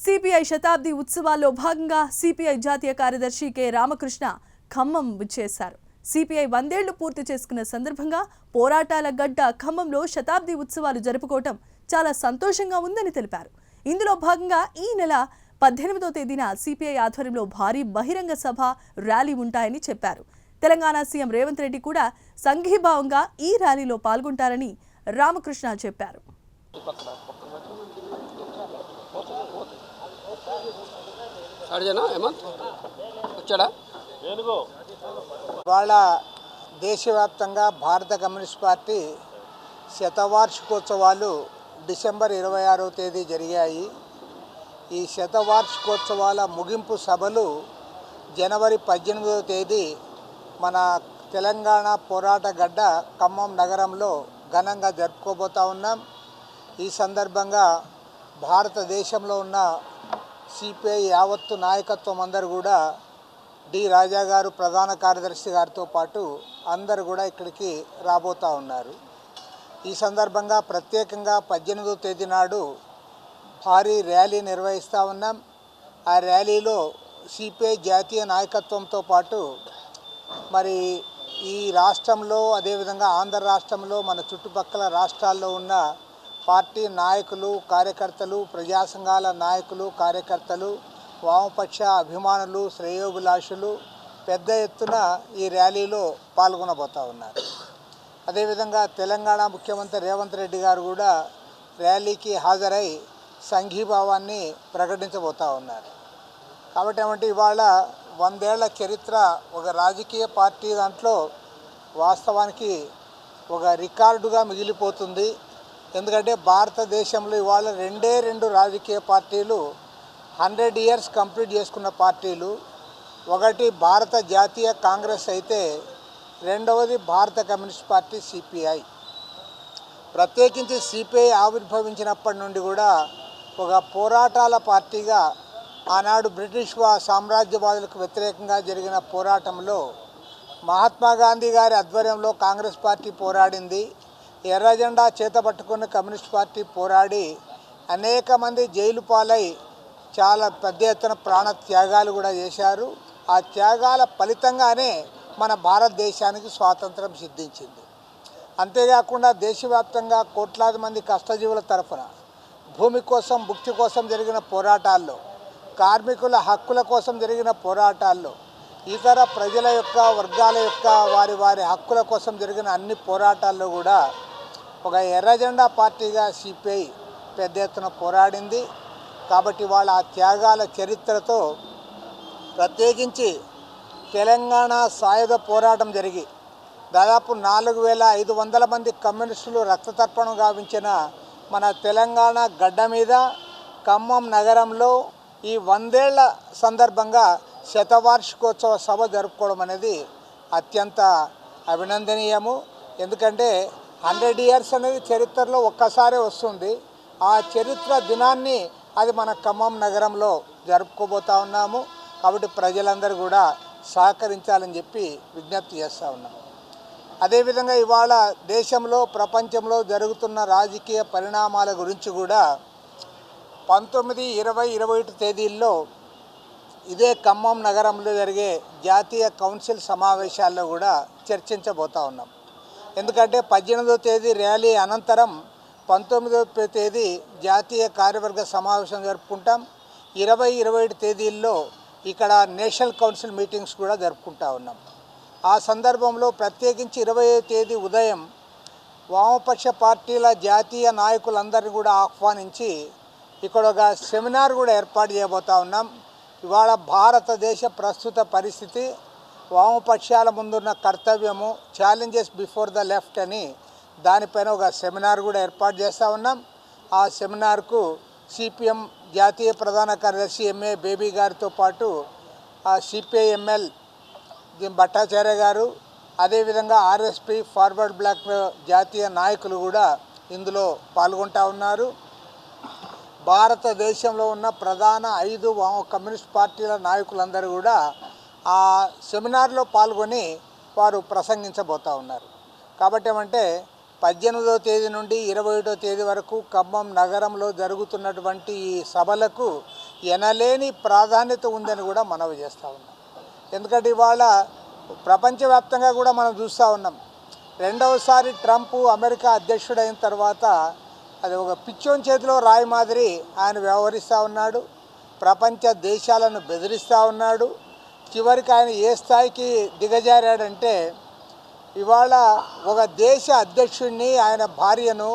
CPI శతాబ్ది ఉత్సవాల్లో భాగంగా CPI జాతీయ కార్యదర్శి కె రామకృష్ణ ఖమ్మం విచ్చేశారు. సిపిఐ 100 ఏళ్లు పూర్తి చేసుకున్న సందర్భంగా పోరాటాల గడ్డ ఖమ్మంలో శతాబ్ది ఉత్సవాలు జరుపుకోవడం చాలా సంతోషంగా ఉందని తెలిపారు. ఇందులో భాగంగా ఈ నెల 18వ తేదీన సిపిఐ ఆధ్వర్యంలో భారీ బహిరంగ సభ ర్యాలీ ఉంటాయని చెప్పారు. తెలంగాణ సీఎం రేవంత్ రెడ్డి కూడా సంఘీభావంగా ఈ ర్యాలీలో పాల్గొంటారని రామకృష్ణ చెప్పారు. ఇవాళ దేశవ్యాప్తంగా భారత కమ్యూనిస్ట్ పార్టీ శతవార్షికోత్సవాలు డిసెంబర్ 26వ తేదీ జరిగాయి. ఈ శతవార్షికోత్సవాల ముగింపు సభలు జనవరి 18వ తేదీ మన తెలంగాణ పోరాట గడ్డ ఖమ్మం నగరంలో ఘనంగా జరుపుకోబోతా ఉన్నాం. ఈ సందర్భంగా భారతదేశంలో ఉన్న సిపిఐ యావత్తు నాయకత్వం అందరూ కూడా డి రాజా గారు ప్రధాన కార్యదర్శి గారితో పాటు అందరూ కూడా ఇక్కడికి రాబోతూ ఉన్నారు. ఈ సందర్భంగా ప్రత్యేకంగా 18వ తేదీ నాడు భారీ ర్యాలీ నిర్వహిస్తూ ఉన్నాం. ఆ ర్యాలీలో సిపిఐ జాతీయ నాయకత్వంతో పాటు మరి ఈ రాష్ట్రంలో అదేవిధంగా ఆంధ్ర రాష్ట్రంలో మన చుట్టుపక్కల రాష్ట్రాల్లో ఉన్న పార్టీ నాయకులు కార్యకర్తలు ప్రజా సంఘాల నాయకులు కార్యకర్తలు వామపక్ష అభిమానులు శ్రేయోభిలాషులు పెద్ద ఎత్తున ఈ ర్యాలీలో పాల్గొనబోతూ ఉన్నారు. అదేవిధంగా తెలంగాణ ముఖ్యమంత్రి రేవంత్ రెడ్డి గారు కూడా ర్యాలీకి హాజరై సంఘీభావాన్ని ప్రకటించబోతూ ఉన్నారు. కాబట్టి ఏమంటే ఇవాళ 100 ఏళ్ల చరిత్ర ఒక రాజకీయ పార్టీ దాంట్లో వాస్తవానికి ఒక రికార్డుగా మిగిలిపోతుంది. ఎందుకంటే భారతదేశంలో ఇవాళ రెండు రాజకీయ పార్టీలు 100 ఇయర్స్ కంప్లీట్ చేసుకున్న పార్టీలు. ఒకటి భారత జాతీయ కాంగ్రెస్ అయితే రెండవది భారత కమ్యూనిస్ట్ పార్టీ సిపిఐ. ప్రత్యేకించి సిపిఐ ఆవిర్భవించినప్పటి నుండి కూడా ఒక పోరాటాల పార్టీగా ఆనాడు బ్రిటిష్ సామ్రాజ్యవాదులకు వ్యతిరేకంగా జరిగిన పోరాటంలో మహాత్మా గాంధీ గారి ఆధ్వర్యంలో కాంగ్రెస్ పార్టీ పోరాడింది. ఎర్ర జెండా చేతపట్టుకున్న కమ్యూనిస్ట్ పార్టీ పోరాడి అనేక మంది జైలు పాలై చాలా పెద్ద ఎత్తున ప్రాణ త్యాగాలు కూడా చేశారు. ఆ త్యాగాల ఫలితంగానే మన భారతదేశానికి స్వాతంత్రం సిద్ధించింది. అంతేకాకుండా దేశవ్యాప్తంగా కోట్లాది మంది కష్టజీవుల తరఫున భూమి కోసం భుక్తి కోసం జరిగిన పోరాటాల్లో కార్మికుల హక్కుల కోసం జరిగిన పోరాటాల్లో ఇతర ప్రజల యొక్క వర్గాల యొక్క వారి హక్కుల కోసం జరిగిన అన్ని పోరాటాల్లో కూడా ఒక ఎర్ర జెండా పార్టీగా సిపిఐ పెద్ద ఎత్తున పోరాడింది. కాబట్టి వాళ్ళ ఆ త్యాగాల చరిత్రతో ప్రత్యేకించి తెలంగాణ సాయుధ పోరాటం జరిగి దాదాపు 4500 మంది కమ్యూనిస్టులు రక్తతర్పణం గావించిన మన తెలంగాణ గడ్డ మీద ఖమ్మం నగరంలో ఈ 100 ఏళ్ల సందర్భంగా శతవార్షికోత్సవ సభ జరుపుకోవడం అనేది అత్యంత అభినందనీయము. ఎందుకంటే 100 ఇయర్స్ అనేది చరిత్రలో ఒక్కసారే వస్తుంది. ఆ చరిత్ర దినాన్ని అది మన ఖమ్మం నగరంలో జరుపుకోబోతూ ఉన్నాము. కాబట్టి ప్రజలందరూ కూడా సహకరించాలని చెప్పి విజ్ఞప్తి చేస్తూ ఉన్నాము. అదేవిధంగా ఇవాళ దేశంలో ప్రపంచంలో జరుగుతున్న రాజకీయ పరిణామాల గురించి కూడా 19, 20, 21 తేదీల్లో ఇదే ఖమ్మం నగరంలో జరిగే జాతీయ కౌన్సిల్ సమావేశాల్లో కూడా చర్చించబోతూ ఉన్నాం. ఎందుకంటే 18వ తేదీ ర్యాలీ అనంతరం 19వ తేదీ జాతీయ కార్యవర్గ సమావేశం జరుపుకుంటాం. 20, 21 తేదీల్లో ఇక్కడ నేషనల్ కౌన్సిల్ మీటింగ్స్ కూడా జరుపుకుంటా ఉన్నాం. ఆ సందర్భంలో ప్రత్యేకించి 20వ తేదీ ఉదయం వామపక్ష పార్టీల జాతీయ నాయకులందరినీ కూడా ఆహ్వానించి ఇక్కడ ఒక సెమినార్ కూడా ఏర్పాటు చేయబోతూ ఉన్నాం. ఇవాళ భారతదేశ ప్రస్తుత పరిస్థితి, వామపక్షాల ముందున్న కర్తవ్యము, ఛాలెంజెస్ బిఫోర్ ద లెఫ్ట్ అని దానిపైన ఒక సెమినార్ కూడా ఏర్పాటు చేస్తూ ఉన్నాం. ఆ సెమినార్కు సిపిఎం జాతీయ ప్రధాన కార్యదర్శి ఎంఏ బేబీ గారితో పాటు సిపిఐ ఎంఎల్ భట్టాచార్య గారు అదేవిధంగా ఆర్ఎస్పి ఫార్వర్డ్ బ్లాక్ జాతీయ నాయకులు కూడా ఇందులో పాల్గొంటూ ఉన్నారు. భారతదేశంలో ఉన్న ప్రధాన 5 కమ్యూనిస్ట్ పార్టీల నాయకులందరూ కూడా ఆ సెమినార్లో పాల్గొని వారు ప్రసంగించబోతూ ఉన్నారు. కాబట్టి ఏమంటే 18వ తేదీ నుండి 21వ తేదీ వరకు ఖమ్మం నగరంలో జరుగుతున్నటువంటి ఈ సభలకు ఎనలేని ప్రాధాన్యత ఉందని కూడా మనవి చేస్తూ ఉన్నాం. ఎందుకంటే ఇవాళ ప్రపంచవ్యాప్తంగా కూడా మనం చూస్తూ ఉన్నాం. రెండవసారి ట్రంప్ అమెరికా అధ్యక్షుడైన తర్వాత అది ఒక పిచ్చోని చేతిలో రాయి మాదిరి ఆయన వ్యవహరిస్తూ ఉన్నాడు. ప్రపంచ దేశాలను బెదిరిస్తూ ఉన్నాడు. చివరికి ఆయన ఏ స్థాయికి దిగజారాడంటే ఇవాళ ఒక దేశ అధ్యక్షుడిని, ఆయన భార్యను,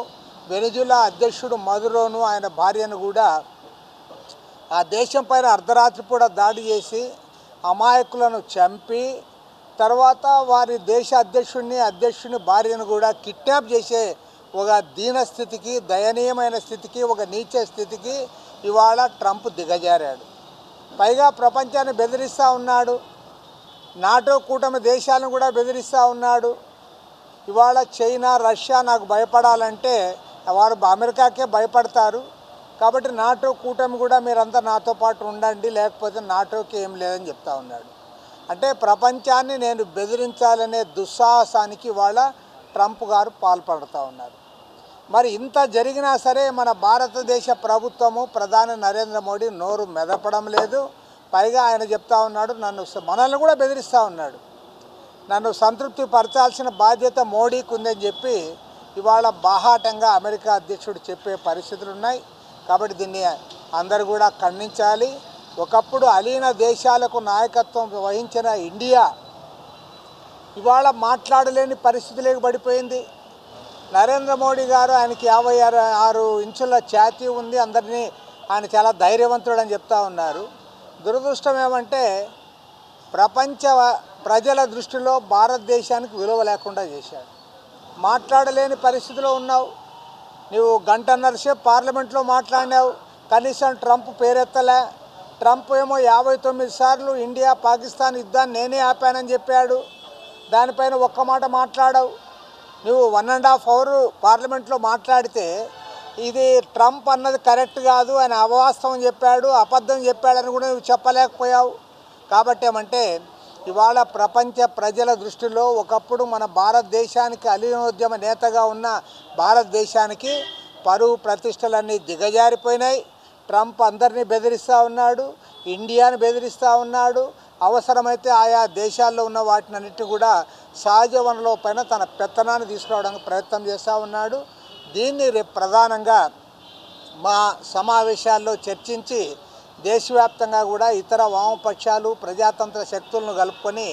వెనిజులా అధ్యక్షుడు మదురోను ఆయన భార్యను కూడా ఆ దేశం పైన అర్ధరాత్రి కూడా దాడి చేసి అమాయకులను చంపి తర్వాత వారి దేశ అధ్యక్షుని భార్యను కూడా కిడ్నాప్ చేసే ఒక దీనస్థితికి, దయనీయమైన స్థితికి, ఒక నీచ స్థితికి ఇవాళ ట్రంప్ దిగజారాడు. పైగా ప్రపంచాన్ని బెదిరిస్తూ ఉన్నాడు. నాటో కూటమి దేశాలను కూడా బెదిరిస్తూ ఉన్నాడు. ఇవాళ చైనా, రష్యా నాకు భయపడాలంటే వారు అమెరికాకే భయపడతారు. కాబట్టి నాటో కూటమి కూడా మీరంతా నాతో పాటు ఉండండి, లేకపోతే నాటోకి ఏం లేదని చెప్తా ఉన్నాడు. అంటే ప్రపంచాన్ని నేను బెదిరించాలనే దుస్సాహసానికి ఇవాళ ట్రంప్ గారు పాల్పడుతూ ఉన్నారు. మరి ఇంత జరిగినా సరే మన భారతదేశ ప్రభుత్వము, ప్రధాని నరేంద్ర మోడీ నోరు మెదపడం లేదు. పైగా ఆయన చెప్తా ఉన్నాడు, మనల్ని కూడా బెదిరిస్తూ ఉన్నాడు. నన్ను సంతృప్తి పరచాల్సిన బాధ్యత మోడీకి ఉందని చెప్పి ఇవాళ బాహాటంగా అమెరికా అధ్యక్షుడు చెప్పే పరిస్థితులు ఉన్నాయి. కాబట్టి దీన్ని అందరూ కూడా ఖండించాలి. ఒకప్పుడు అలీన దేశాలకు నాయకత్వం వహించిన ఇండియా ఇవాళ మాట్లాడలేని పరిస్థితిలోకి పడిపోయింది. నరేంద్ర మోడీ గారు ఆయనకి 56 ఇంచుల ఛాతీ ఉంది, అందరినీ ఆయన చాలా ధైర్యవంతుడు అని చెప్తా ఉన్నారు. దురదృష్టం ఏమంటే ప్రపంచ ప్రజల దృష్టిలో భారతదేశానికి విలువ లేకుండా చేశాడు. మాట్లాడలేని పరిస్థితిలో ఉన్నావు. నువ్వు గంటన్నర సేపు పార్లమెంట్లో మాట్లాడినావు, కనీసం ట్రంప్ పేరెత్తలే. ట్రంప్ ఏమో 59 సార్లు ఇండియా పాకిస్తాన్ యుద్ధాన్ని నేనే ఆపానని చెప్పాడు. దానిపైన ఒక్క మాట మాట్లాడవు. నువ్వు 1.5 అవర్ పార్లమెంట్లో మాట్లాడితే ఇది ట్రంప్ అన్నది కరెక్ట్ కాదు, ఆయన అవాస్తవం చెప్పాడు, అబద్ధం చెప్పాడని కూడా నువ్వు చెప్పలేకపోయావు. కాబట్టి ఏమంటే ఇవాళ ప్రపంచ ప్రజల దృష్టిలో ఒకప్పుడు మన భారతదేశానికి అలీనోద్యమ నేతగా ఉన్న భారతదేశానికి పరువు ప్రతిష్టలన్నీ దిగజారిపోయినాయి. ట్రంప్ అందరినీ బెదిరిస్తూ ఉన్నాడు, ఇండియాని బెదిరిస్తూ ఉన్నాడు. అవసరమైతే ఆయా దేశాల్లో ఉన్న వాటినన్నిటి కూడా సహజ వనరుల పైన తన పెత్తనాన్ని తీసుకురావడానికి ప్రయత్నం చేస్తూ ఉన్నాడు. దీన్ని రేపు ప్రధానంగా మా సమావేశాల్లో చర్చించి దేశవ్యాప్తంగా కూడా ఇతర వామపక్షాలు, ప్రజాతంత్ర శక్తులను కలుపుకొని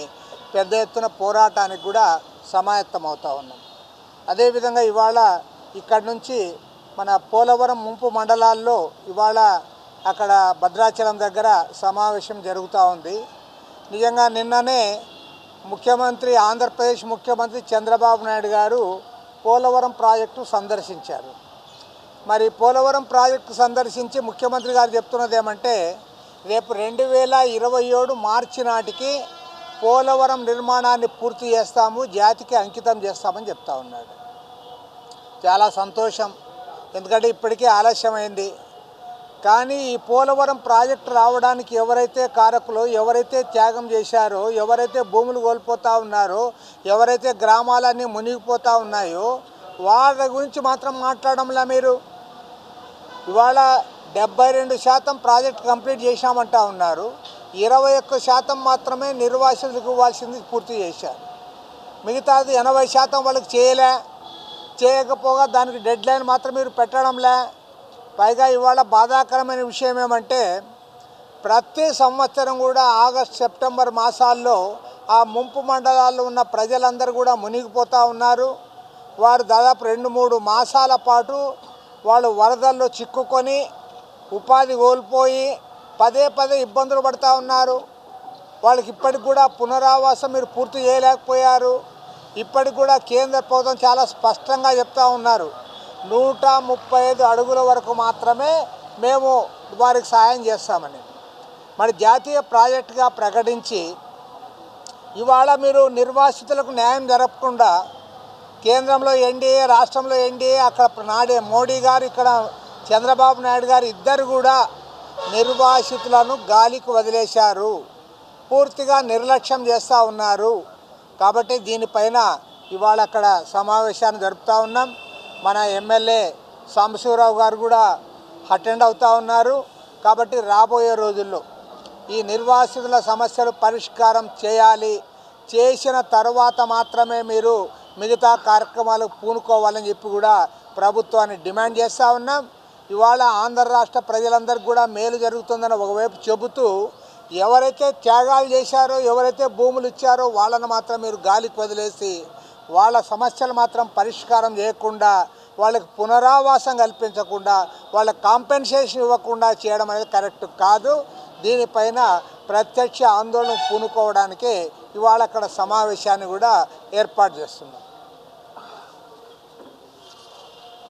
పెద్ద ఎత్తున పోరాటానికి కూడా సమాయత్తమవుతూ ఉన్నాం. అదేవిధంగా ఇవాళ ఇక్కడి నుంచి మన పోలవరం ముంపు మండలాల్లో ఇవాళ అక్కడ భద్రాచలం దగ్గర సమావేశం జరుగుతూ ఉంది. నిజంగా నిన్ననే ఆంధ్రప్రదేశ్ ముఖ్యమంత్రి చంద్రబాబు నాయుడు గారు పోలవరం ప్రాజెక్టు సందర్శించారు. మరి పోలవరం ప్రాజెక్టు సందర్శించి ముఖ్యమంత్రి గారు చెప్తున్నది ఏమంటే రేపు 2027 మార్చి నాటికి పోలవరం నిర్మాణాన్ని పూర్తి చేస్తాము, జాతికి అంకితం చేస్తామని చెప్తా ఉన్నాడు. చాలా సంతోషం, ఎందుకంటే ఇప్పటికే ఆలస్యమైంది. కానీ ఈ పోలవరం ప్రాజెక్టు రావడానికి ఎవరైతే కారకులో, ఎవరైతే త్యాగం చేశారో, ఎవరైతే భూములు కోల్పోతూ ఉన్నారో, ఎవరైతే గ్రామాలన్నీ మునిగిపోతూ ఉన్నాయో వాళ్ళ గురించి మాత్రం మాట్లాడంలా మీరు. ఇవాళ 72% ప్రాజెక్ట్ కంప్లీట్ చేశామంటా ఉన్నారు. 21% మాత్రమే నిర్వాసితులకు ఇవ్వాల్సింది పూర్తి చేశారు. మిగతాది 80% వాళ్ళకి చేయకపోగా దానికి డెడ్ లైన్ మాత్రం మీరు పెట్టడంలే. పైగా ఇవాళ బాధాకరమైన విషయం ఏమంటే ప్రతి సంవత్సరం కూడా ఆగస్ట్, సెప్టెంబర్ మాసాల్లో ఆ ముంపు మండలాల్లో ఉన్న ప్రజలందరూ కూడా మునిగిపోతూ ఉన్నారు. వారు దాదాపు 2-3 మాసాల పాటు వాళ్ళు వరదల్లో చిక్కుకొని ఉపాధి కోల్పోయి పదే ఇబ్బందులు పడుతూ ఉన్నారు. వాళ్ళకి ఇప్పటికి కూడా పునరావాసం మీరు పూర్తి చేయలేకపోయారు. ఇప్పటికి కూడా కేంద్ర ప్రభుత్వం చాలా స్పష్టంగా చెప్తా ఉన్నారు, 135 అడుగుల వరకు మాత్రమే మేము వారికి సాయం చేస్తామని. మరి జాతీయ ప్రాజెక్టుగా ప్రకటించి ఇవాళ మీరు నిర్వాసితులకు న్యాయం జరపకుండా కేంద్రంలో ఎన్డీఏ, రాష్ట్రంలో ఎన్డీఏ, అక్కడ మోడీ గారు, ఇక్కడ చంద్రబాబు నాయుడు గారు ఇద్దరు కూడా నిర్వాసితులను గాలికి వదిలేశారు, పూర్తిగా నిర్లక్ష్యం చేస్తూ ఉన్నారు. కాబట్టి దీనిపైన ఇవాళ అక్కడ సమావేశాన్ని జరుపుతూ ఉన్నాం. మన ఎమ్మెల్యే సాంబశివరావు గారు కూడా అటెండ్ అవుతూ ఉన్నారు. కాబట్టి రాబోయే రోజుల్లో ఈ నిర్వాసితుల సమస్యలు పరిష్కారం చేయాలి. చేసిన తర్వాత మాత్రమే మీరు మిగతా కార్యక్రమాలకు పూనుకోవాలని చెప్పి కూడా ప్రభుత్వాన్ని డిమాండ్ చేస్తూ ఉన్నాం. ఇవాళ ఆంధ్ర రాష్ట్ర ప్రజలందరికీ కూడా మేలు జరుగుతుందని ఒకవైపు చెబుతూ ఎవరైతే త్యాగాలు చేశారో, ఎవరైతే భూములు ఇచ్చారో వాళ్ళని మాత్రం మీరు గాలికి వదిలేసి వాళ్ళ సమస్యలు మాత్రం పరిష్కారం చేయకుండా, వాళ్ళకి పునరావాసం కల్పించకుండా, వాళ్ళ కాంపెన్సేషన్ ఇవ్వకుండా చేయడం అనేది కరెక్ట్ కాదు. దీనిపైన ప్రత్యక్ష ఆందోళన పూనుకోవడానికి ఇవాళ అక్కడ సమావేశాన్ని కూడా ఏర్పాటు చేస్తున్నాం.